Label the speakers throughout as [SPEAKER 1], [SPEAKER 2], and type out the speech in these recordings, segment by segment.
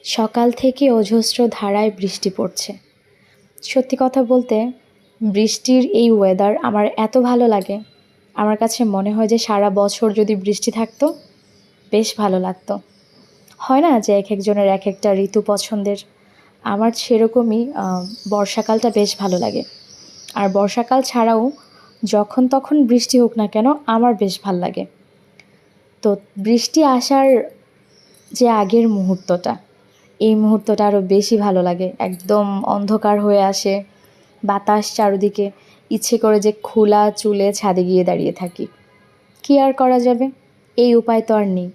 [SPEAKER 1] সকাল থেকে অজস্র ধারায় বৃষ্টি পড়ছে। সত্যি কথা বলতে বৃষ্টির এই ওয়েদার আমার এত ভালো লাগে। আমার কাছে মনে হয় যে সারা বছর যদি বৃষ্টি থাকতো বেশ ভালো লাগতো। হয় না যে এক একজনের এক একটা ঋতু পছন্দের, আমার সেরকমই বর্ষাকালটা বেশ ভালো লাগে। আর বর্ষাকাল ছাড়াও যখন তখন বৃষ্টি হোক না কেন আমার বেশ ভাল লাগে। তো বৃষ্টি আসার যে আগের মুহূর্তটা, এই মুহূর্তটা আরও বেশি ভালো লাগে। একদম অন্ধকার হয়ে আসে, বাতাস চারদিকে, ইচ্ছে করে যে খোলা চুলে ছাদে গিয়ে দাঁড়িয়ে থাকি। কী আর করা যাবে, এই উপায় তো আর নেই।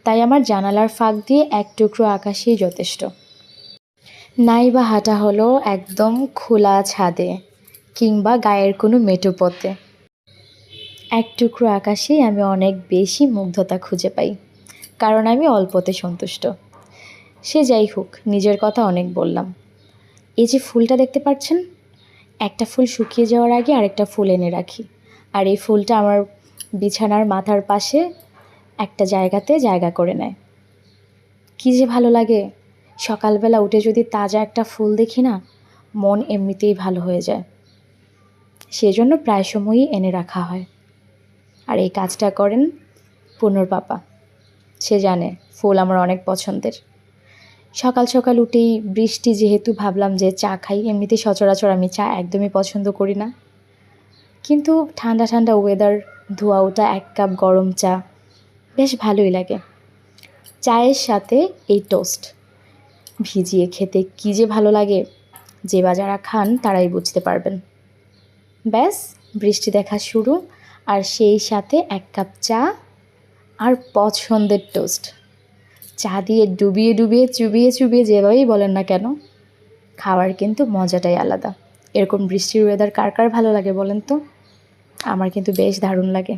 [SPEAKER 1] তাই আমার জানালার ফাঁক দিয়ে এক টুকরো আকাশেই যথেষ্ট। নাই বা হাঁটা হলো একদম খোলা ছাদে কিংবা গায়ের কোনো মেঠো পথে, এক টুকরো আকাশেই আমি অনেক বেশি মুগ্ধতা খুঁজে পাই, কারণ আমি অল্পতে সন্তুষ্ট। সে যাই হোক, নিজের কথা অনেক বললাম। এই যে ফুলটা দেখতে পাচ্ছেন, একটা ফুল শুকিয়ে যাওয়ার আগে আরেকটা ফুল এনে রাখি, আর এই ফুলটা আমার বিছানার মাথার পাশে একটা জায়গাতে জায়গা করে নেয়। কী যে ভালো লাগে, সকালবেলা উঠে যদি তাজা একটা ফুল দেখি না, মন এমনিতেই ভালো হয়ে যায়। সেজন্য প্রায় সময়ই এনে রাখা হয়। আর এই কাজটা করেন পুনর পাপা, সে জানে ফুল আমার অনেক পছন্দের। সকাল সকাল উঠেই বৃষ্টি যেহেতু, ভাবলাম যে চা খাই। এমনিতেই সচরাচর আমি চা একদমই পছন্দ করি না, কিন্তু ঠান্ডা ঠান্ডা ওয়েদার, ধোয়া ওঠা এক কাপ গরম চা বেশ ভালোই লাগে। চায়ের সাথে এই টোস্ট ভিজিয়ে খেতে কী যে ভালো লাগে, যে বা যারা খান তারাই বুঝতে পারবেন। ব্যাস, বৃষ্টি দেখা শুরু, আর সেই সাথে এক কাপ চা আর পছন্দের টোস্ট। চা দিয়ে ডুবিয়ে ডুবিয়ে চুবিয়ে চুবিয়ে যেভাবেই বলেন না কেন, খাওয়ার কিন্তু মজাটাই আলাদা। এরকম বৃষ্টির ওয়েদার কার কার ভালো লাগে বলেন তো? আমার কিন্তু বেশ দারুণ লাগে।